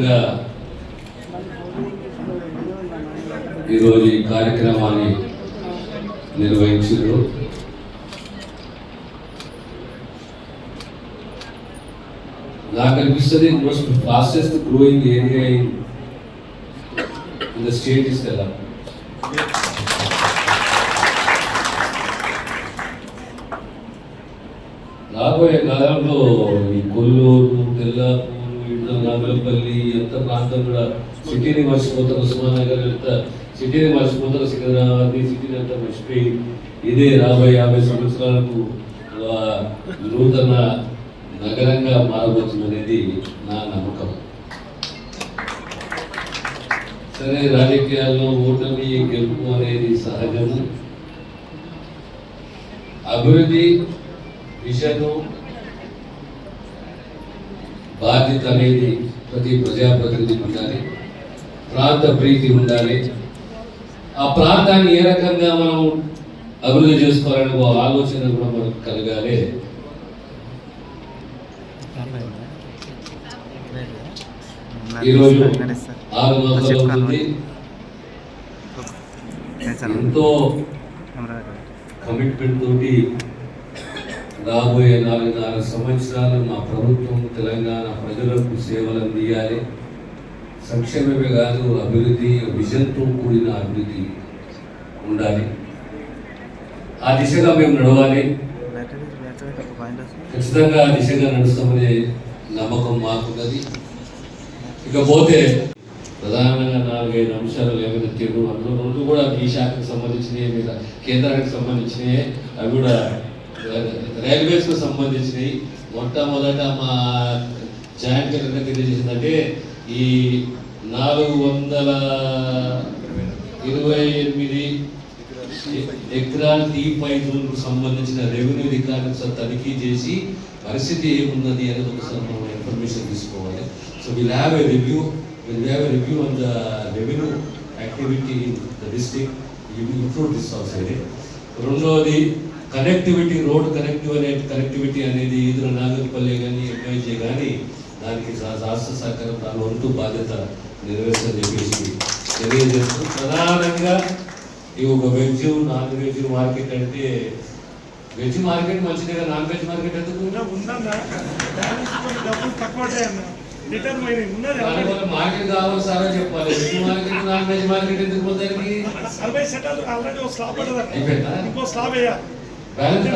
ఘనంగా ఈరోజు ఈ కార్యక్రమాన్ని నిర్వహించారు. నాకు అనిపిస్తుంది most fastest growing area in the state is Telangana. రాబోయే కాలంలో ఈ కొల్లూరు, తెల్లాపూరు, నాగలపల్లి ఎంత ప్రాంతం కూడా సిటీని మర్చిపోతారు, ఉస్మానగర్ ఎంత సిటీని మర్చిపోతారు, సికింద్రాబాద్ సిటీని అంతా మర్చిపోయి ఇదే రాబోయే 50 సంవత్సరాలకు నూతన నగరంగా మారబోతుందనేది నా నమ్మకం. సరే, రాజకీయాల్లో ఓటమి గెలుపు అనేది సహజము. అభివృద్ధి విషయంలో బాధ్యత అనేది ప్రతి ప్రజాప్రతినిధికి ఉండాలి, ప్రాంత ప్రీతి ఉండాలి. ఆ ప్రాంతాన్ని ఏ రకంగా మనం అభివృద్ధి చేసుకోవాలనే ఆలోచన కూడా మనకు కలగాలి. ఈరోజు 6 మాసాలు అవుతుంది. ఎంతో కమిట్మెంట్ తోటి రాబోయే 4 సంవత్సరాలు మా ప్రభుత్వం తెలంగాణ ప్రజలకు సేవలు అందియాలి. సంక్షేమమే కాదు, అభివృద్ధి విజన్తో కూడిన అభివృద్ధి ఉండాలి. ఆ దిశగా మేము నడవాలి. ఖచ్చితంగా ఆ దిశగా నడుస్తామనే నమ్మకం మాకున్నది. ఇకపోతే ప్రధానంగా 4-5 అంశాలు లేవనెత్తారు. అందులో 2 కూడా ఈ శాఖకు సంబంధించినవి, మీద కేంద్రానికి సంబంధించినవి, అవి కూడా రైల్వేస్కు సంబంధించినవి. మొట్టమొదట మా జాయింట్ కలెక్టర్ తెలియజేసిందంటే ఈ 428 ఎకరాల T5 జోన్కు సంబంధించిన రెవెన్యూ రికార్డ్స్ తనిఖీ చేసి పరిస్థితి ఏమున్నది అనేది ఒకసారి మనం ఇన్ఫర్మేషన్ తీసుకోవాలి. So will have a review on the revenue activity in the district. Include this also. రెండవది కనెక్టివిటీ, రోడ్ కనెక్టివిటీ అనేది ఇతర నాగర్పల్లి కానీ ఎక్కడైతే కానీ దానికి రాష్ట్ర సహకారం దాని వంతు బాధ్యత నెరవేర్చని చెప్పేసి తెలియజేస్తూ, ప్రధానంగా ఈ ఒక వెజ్ నాన్ వెజ్ మార్కెట్ అంటే వెజ్ మార్కెట్ మంచిదే, నాన్ వెజ్ మార్కెట్ ఎందుకు మార్కెట్ కావాలి సార్ అని చెప్పాలి. Veg market non veg market ఎందుకు పోతానికి బ్యాలెన్స్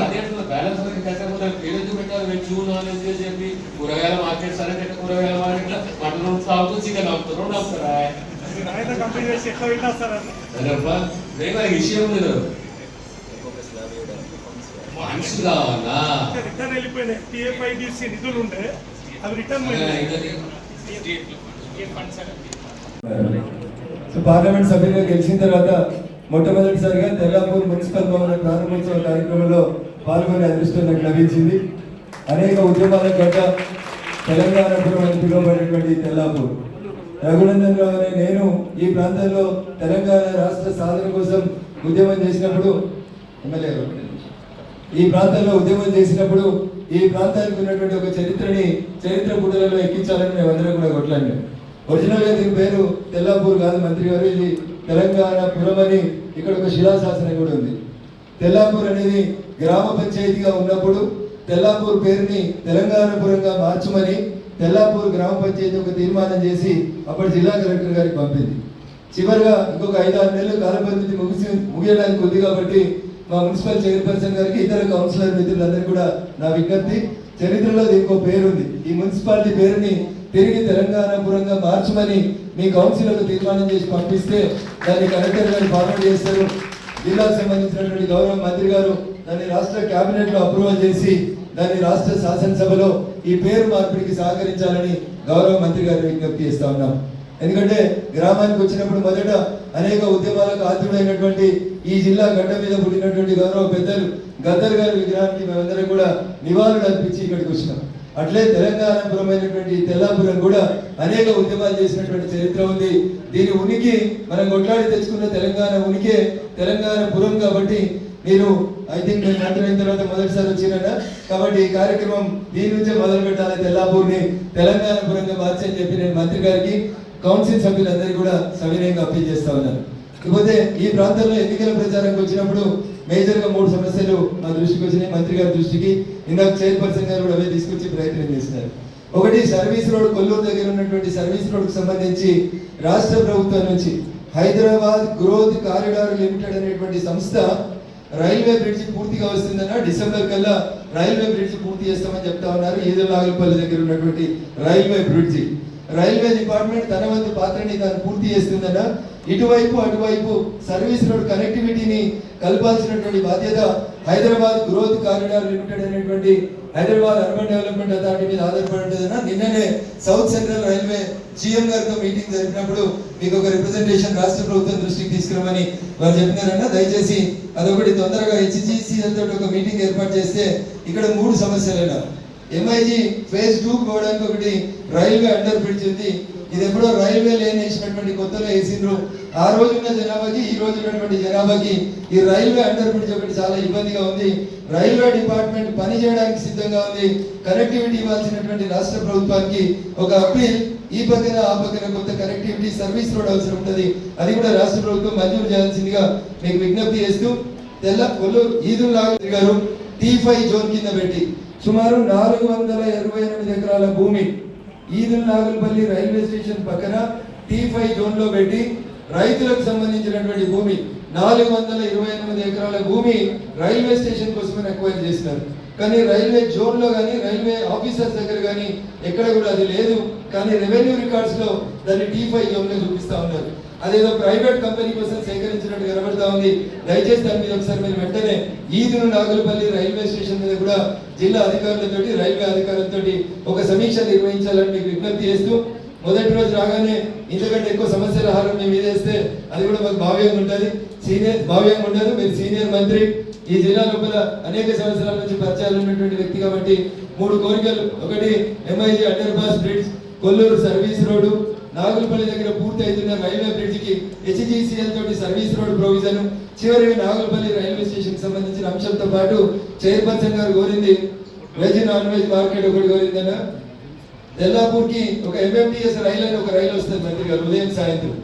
పేరెందుకు పెట్టాలి? వెజ్ నాన్ వెజ్ అని చెప్పి కూరగాయల మార్కెట్ సరే, కూరగాయల మార్కెట్ మటన్ తాగుతూ చికెన్ ఆపుతారు, 2 ఆపుతారా? విషయం లేదు, మనిషి కావాలా? పార్లమెంట్ సభ్యులుగా గెలిచిన తర్వాత మొట్టమొదటిసారిగా తెల్లాపూర్ మున్సిపల్ భవన ప్రారంభోత్సవ కార్యక్రమంలో పాల్గొనే అదృష్టం నాకు లభించింది. అనేక ఉద్యమాల గడ్డ తెలంగాణపురం అని పిలువబడేటువంటి తెల్లాపూర్. రఘునందన్ రావు అనే నేను ఈ ప్రాంతంలో తెలంగాణ రాష్ట్ర సాధన కోసం ఉద్యమం చేసినప్పుడు, ఎమ్మెల్యే ఈ ప్రాంతంలో ఉద్యమం చేసినప్పుడు ఈ ప్రాంతానికి ఉన్నటువంటి ఒక చరిత్ర పుటలలో ఎక్కించాలని మేమందరం కూడా కొట్లాడినాం. ఒరిజినల్గా దీని పేరు తెల్లాపూర్ కాదు మంత్రి గారు, ఇది తెలంగాణ పురం అని ఇక్కడ ఒక శిలాశాసనం కూడా ఉంది. తెల్లాపూర్ అనేది గ్రామ పంచాయతీగా ఉన్నప్పుడు తెల్లాపూర్ పేరుని తెలంగాణపురంగా మార్చమని తెల్లాపూర్ గ్రామ పంచాయతీ ఒక తీర్మానం చేసి అప్పటి జిల్లా కలెక్టర్ గారికి పంపింది. చివరిగా ఇంకొక 5-6 నెలలు కాలపరిమితి ముగియడానికి ఉంది కాబట్టి మా మున్సిపల్ చైర్పర్సన్ గారికి, ఇతర కౌన్సిలర్ మిత్రులందరికీ కూడా నా విజ్ఞప్తి, చరిత్రలో ఇంకో పేరుంది, ఈ మున్సిపాలిటీ పేరుని తిరిగి తెలంగాణపురంగా మార్చమని మీ కౌన్సిలర్లు తీర్మానం చేసి పంపిస్తే దాన్ని కలెక్టర్ గారు ఫార్వర్డ్ చేస్తారు. జిల్లాకు సంబంధించినటువంటి గౌరవ మంత్రి గారు దాన్ని రాష్ట్ర కేబినెట్ లో అప్రూవల్ చేసి దాన్ని రాష్ట్ర శాసనసభలో ఈ పేరు మార్పిడికి సహకరించాలని గౌరవ మంత్రి గారు విజ్ఞప్తి చేస్తా ఉన్నాం. ఎందుకంటే గ్రామానికి వచ్చినప్పుడు మొదట అనేక ఉద్యమాలకు ఆతుడైనటువంటి ఈ జిల్లా గడ్డ మీద పుట్టినటువంటి గౌరవ పెద్దలు గద్దర్ గారి విగ్రహానికి మేమందరం కూడా నివాళులు అర్పించి ఇక్కడికి వచ్చినాం. అట్లే తెలంగాణపురమైనటువంటి తెల్లాపురం కూడా అనేక ఉద్యమాలు చేసినటువంటి చరిత్ర ఉంది. దీని ఉనికి మనం కొట్లాడి తెచ్చుకున్న తెలంగాణ ఉనికే తెలంగాణపురం కాబట్టి మీరు ఐ థింక్ నేను మంత్రి అయిన తర్వాత మొదటిసారి వచ్చినా కాబట్టి ఈ కార్యక్రమం దీని నుంచే మొదలు పెట్టాలి, తెల్లాపూర్ని తెలంగాణపురంగా మార్చని చెప్పి నేను మంత్రి గారికి కౌన్సిల్ సభ్యులందరికీ కూడా సవినయంగా అప్పీల్ చేస్తా ఉన్నాను. ఇకపోతే ఈ ప్రాంతంలో ఎన్నికల ప్రచారానికి వచ్చినప్పుడు మేజర్గా 3 సమస్యలు మా దృష్టికి వచ్చినాయి, మంత్రి గారి దృష్టికి. ఇందాక చైర్పర్సన్ గారు కూడా అవే తీసుకొచ్చి ప్రయత్నం చేస్తున్నారు. ఒకటి, సర్వీస్ రోడ్, కొల్లూరు దగ్గర ఉన్నటువంటి సర్వీస్ రోడ్కు సంబంధించి రాష్ట్ర ప్రభుత్వం నుంచి హైదరాబాద్ గ్రోత్ కారిడార్ లిమిటెడ్ అనేటువంటి సంస్థ రైల్వే బ్రిడ్జి పూర్తిగా వస్తుందన్న, డిసెంబర్ కల్లా రైల్వే బ్రిడ్జి పూర్తి చేస్తామని చెప్తా ఉన్నారు. ఈదలాగులపల్లి దగ్గర ఉన్నటువంటి రైల్వే బ్రిడ్జి రైల్వే డిపార్ట్మెంట్ తన వంతు పాత్రని తాను పూర్తి చేస్తుందన్న. ఇటువైపు అటువైపు సర్వీస్ రోడ్ కనెక్టివిటీని కల్పాల్సినటువంటి బాధ్యత హైదరాబాద్ గ్రోత్ కారిడార్ లిమిటెడ్ అనేటువంటి హైదరాబాద్ అర్బన్ డెవలప్మెంట్ అథారిటీ మీద ఆధారపడి ఉంటుందన్న. నిన్ననే సౌత్ సెంట్రల్ రైల్వే GM గారితో మీటింగ్ జరిపినప్పుడు మీకు ఒక రిప్రజెంటేషన్ రాష్ట్ర ప్రభుత్వం దృష్టికి తీసుకురామని వారు చెప్పినారన్న. దయచేసి అదొకటి తొందరగా HGCL తోటి ఒక మీటింగ్ ఏర్పాటు చేస్తే ఇక్కడ 3 సమస్యలైనా MIG phase 2 పోవడానికి ఒకటి రైల్వే అండర్ బ్రిడ్జ్ ఉంది. ఇది ఎప్పుడో రైల్వే లేన్ వేసినటువంటి కొత్తలో వేసిండ్రు. ఆ రోజు ఉన్న జనాభాకి ఈ రోజు ఉన్నటువంటి జనాభాకి ఈ రైల్వే అండర్ బ్రిడ్జ్ ఒకటి చాలా ఇబ్బందిగా ఉంది. రైల్వే డిపార్ట్మెంట్ పని చేయడానికి సిద్ధంగా ఉంది. కనెక్టివిటీ ఇవ్వాల్సినటువంటి రాష్ట్ర ప్రభుత్వానికి ఒక అప్పీల్, ఈ పక్కన ఆ పక్కన కొత్త కనెక్టివిటీ సర్వీస్ రోడ్ అవసరం ఉంటుంది, అది కూడా రాష్ట్ర ప్రభుత్వం మంజూరు చేయాల్సిందిగా మీకు విజ్ఞప్తి చేస్తూ కొల్లూరు ఈదుల్లాగులు గారు T5 జోన్ కింద పెట్టి సుమారు 428 ఎకరాల భూమి ఈదుల్లాగులపల్లి రైల్వే స్టేషన్ పక్కన T5 జోన్ లో పెట్టి రైతులకు సంబంధించినటువంటి భూమి 428 ఎకరాల భూమి రైల్వే స్టేషన్ కోసమని అక్వైర్ చేసినారు. కానీ రైల్వే జోన్ లో కానీ రైల్వే ఆఫీసర్స్ దగ్గర కానీ ఎక్కడ కూడా అది లేదు. కానీ రెవెన్యూ రికార్డ్స్ లో దాన్ని T5 జోన్ లో చూపిస్తా ఉన్నారు. అదేదో ప్రైవేట్ కంపెనీ కోసం సేకరించినట్టు కనబడతా ఉంది. దయచేసి దాని మీద ఒకసారి మీరు వెంటనే ఈదును నాగులపల్లి రైల్వే స్టేషన్ మీద కూడా జిల్లా అధికారులతోటి రైల్వే అధికారులతోటి ఒక సమీక్ష నిర్వహించాలని మీకు విజ్ఞప్తి చేస్తూ, మొదటి రోజు రాగానే ఇంతకంటే ఎక్కువ సమస్యల హారం మేము వేస్తే అది కూడా మాకు భావ్యంగా ఉంటుంది. భావ్యంగా ఉండదు. మీరు సీనియర్ మంత్రి, ఈ జిల్లా లోపల అనేక సంవత్సరాల నుంచి పరిచయాలు ఉన్నటువంటి వ్యక్తి కాబట్టి 3 కోరికలు. ఒకటి, MIG underpass bridge, Kolluru service road, Nagulapalli దగ్గర పూర్తి అవుతున్న రైల్వే బ్రిడ్జ్ కి HGCL తోటి సర్వీస్ రోడ్ ప్రొవిజన్, చివరి నాగులపల్లి రైల్వే స్టేషన్ కి సంబంధించిన అంశంతో పాటు చైర్పర్సన్ గారు కోరింది వెజ్ నాన్ వెజ్ మార్కెట్ ఒకటి కోరిందన్న. తెల్లాపూర్ కి ఒక MMTS రైలు అని ఒక రైలు వస్తుంది మంత్రి గారు, ఉదయం సాయంత్రం.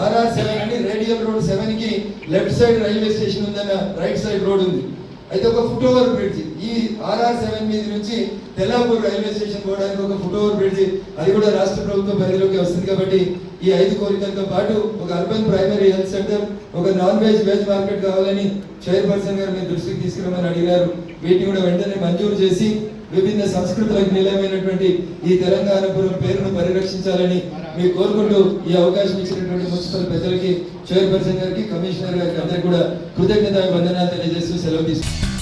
RR7 అని రేడియల్ రోడ్ 7 కి లెఫ్ట్ సైడ్ రైల్వే స్టేషన్ ఉందన్న, రైట్ సైడ్ రోడ్ ఉంది. అయితే ఒక ఫుట్ ఓవర్ బ్రిడ్జ్ ఈ RR7 మీద నుంచి తెల్లాపూర్ రైల్వే స్టేషన్ పోవడానికి ఒక ఫుట్ ఓవర్ బ్రిడ్జ్, అది కూడా రాష్ట్ర ప్రభుత్వం పరిధిలోకి వస్తుంది. కాబట్టి ఈ 5 కోరికలతో పాటు ఒక అర్బన్ ప్రైమరీ హెల్త్ సెంటర్, ఒక నాన్ వెజ్ మార్కెట్ కావాలని చైర్పర్సన్ గారు మీ దృష్టికి తీసుకురామని అడిగారు. వీటిని కూడా వెంటనే మంజూరు చేసి విభిన్న సంస్కృతులకు నిలయమైనటువంటి ఈ తెలంగాణపురం పేరును పరిరక్షించాలని మీరు కోరుకుంటూ ఈ అవకాశం ఇచ్చినటువంటి మున్సిపల్ పెద్దలకి, చైర్పర్సన్ గారికి, కమిషనర్ గారికి అందరికీ కూడా కృతజ్ఞత వందనాలు తెలియజేస్తూ సెలవు తీసుకుంటారు.